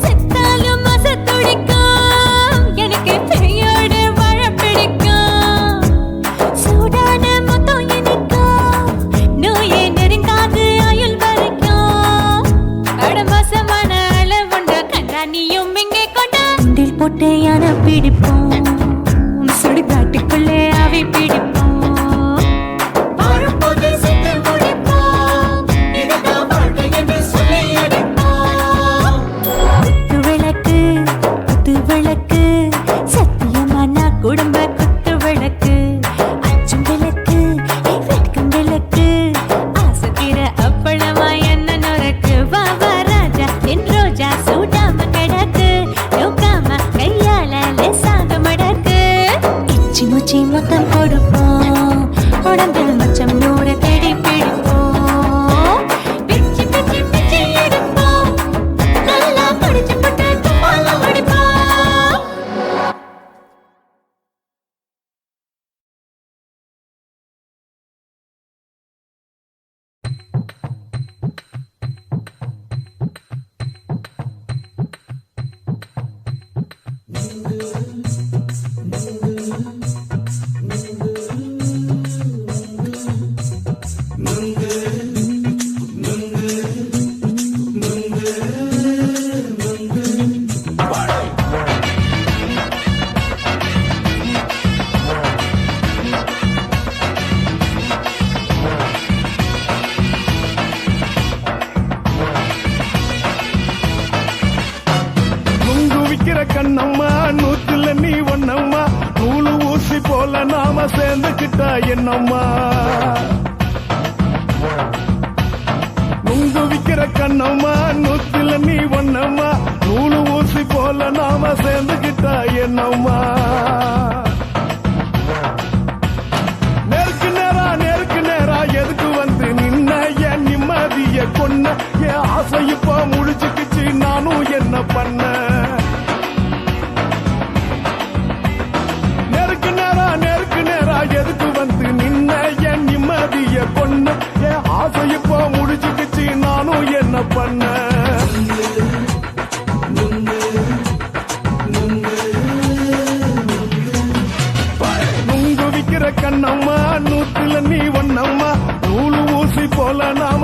செத்தாலும் மச துடிக்கும் எனக்கு பெரியோடு வாழ பிடிக்கும் சூடான மொத்தம் எனக்கும் நோயே நெருங்காது ஆயுள் வரைக்கும் கடமசமான அளவுண்ட கண்டானியும் இங்கே கொண்டா உண்டில் போட்டு யானை பிடிப்போம் சுடுகாட்டுக்குள்ளே அவை பிடிப்போம் வாழும்போது செத்து முடிப்போம் இதுதான் வாழ்க்கை என்று சொல்லி அடிப்போம் குத்து விளக்கு சத்தியமான குடும்ப குத்து விளக்கு அச்சும் விளக்கு வெட்கம் விளக்கு ஆசை தீர அப்பளமா என்ன நொறுக்கு வா வா ராஜா என் ரோஜா சூடாம கிடக்கு யோகாம கையால லேசாக மடக்கு இச்சி முச்சி மொத்தம் கொடுப்போம் உடம்பில் மச்சம் நூறு தேடி பிடிப்போம் பிச்சி பிச்சி பிச்சி எடுப்போம் நல்லா படிச்சு பட்டு கும்பாலம் அடிப்போம் நுங்கு விக்கிற கண்ணம்மா நூத்துல நீ ஒன்னம்மா நூலு ஊசி போல நாம சேர்ந்துக்கிட்டா என்னம்மா நுங்கு விக்கிற கண்ணம்மா நூத்துல நீ ஒன்னம்மா நூலு ஊசி போல நாம சேர்ந்துக்கிட்டா என்னம்மா நேருக்கு நேரா எதுக்கு வந்து நின்ன என் நிம்மதிய கொன்ன என் ஆசை இப்ப முடிச்சுக்கிச்சு நானும் என்ன பண்ண நேருக்கு நேரா எதுக்கு வந்து நின்ன என் நிம்மதிய கொன்ன என் ஆசை இப்போ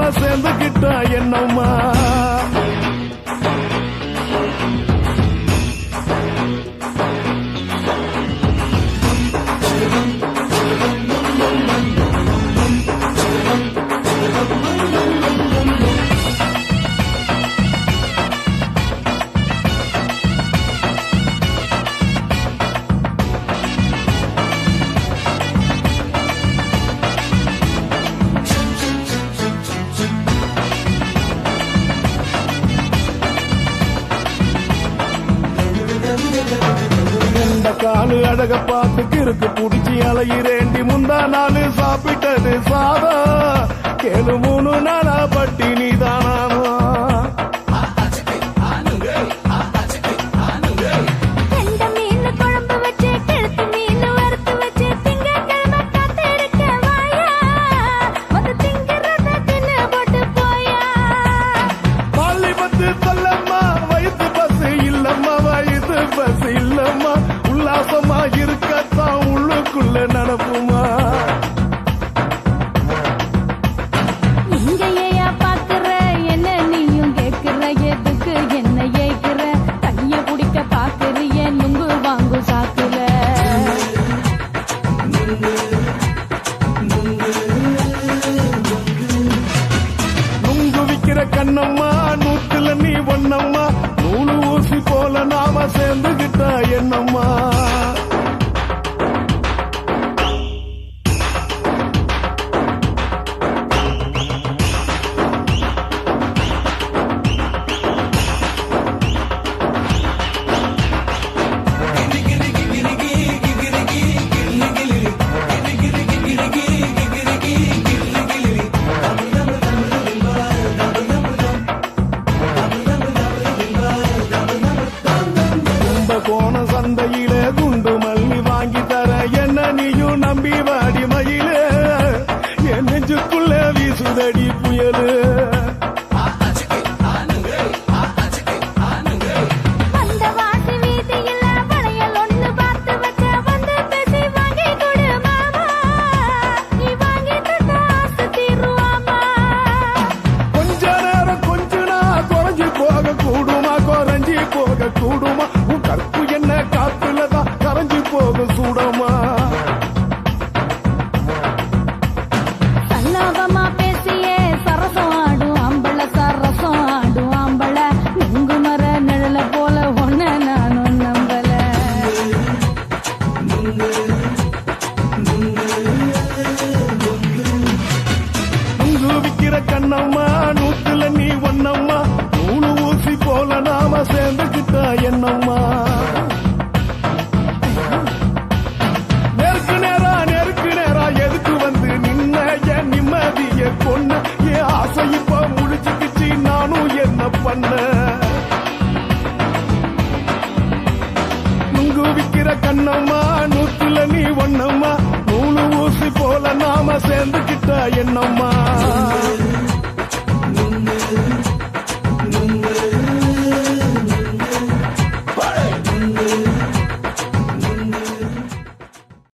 நாம சேர்ந்துகிட்டா என்னம்மா காலு அழக பார்த்து கிறுக்கு புடிச்சி அலையிறேண்டி முந்தா நாளு சாப்பிட்டது சாதம் கேளு 3 நாளா பட்டினி தானானோ சொல்லம்மா வயசு பஸ் இல்லம்மா வயசு பஸ் இல்லம்மா உல்லாசமா இருக்கத்தான் உள்ளுக்குள்ள நடப்புமா இங்கேயா பாக்குற என்ன நீயும் கேக்குற எதுக்கு என்ன ஏக்குற கைய பிடிக்க பாக்குறிய நுங்கு வாங்கு சாக்குற நுங்கு விக்கிற கண்ணம்மா நூத்துல நீ ஒன்னம்மா நூலு ஊசி போல நாம சேர்ந்துகிட்டா என்னம்மா கோண சந்தையில குண்டு மல்லி வாங்கி தர என்ன நீயும் நம்பி வாடி மயில என் நெஞ்சுக்குள்ள வீசுதடி புயலு கொஞ்ச நேரம் கொஞ்ச நான் குறைஞ்சி போக கூடுமா குறைஞ்சி போக கூடுமா உன் கற்பு என்ன காத்துலதான் கரைஞ்சி போக சூடமா சல்லாபமா பேசியே சரசம் ஆடும் அம்பள சரசம் ஆடும் அம்பள நுங்கு மர நிழல போல ஒன்ன நானும் நம்பல நுங்கு விக்கிற கண்ணம்மா நூத்துல நீ ஒன்னம்மா நூலு ஊசி போல நாம சேர்ந்துகிட்டா என்னம்மா நெருக்கு நேரா எதுக்கு வந்து நின்ன என் நிம்மதிய கொன்ன என் ஆசை இப்ப முடிச்சுக்கிச்சு நானும் என்ன பண்ண நுங்கு விக்கிற கண்ணம்மா நூத்துல நீ ஒன்னம்மா நூலு ஊசி போல நாம சேர்ந்துகிட்டா என்னம்மா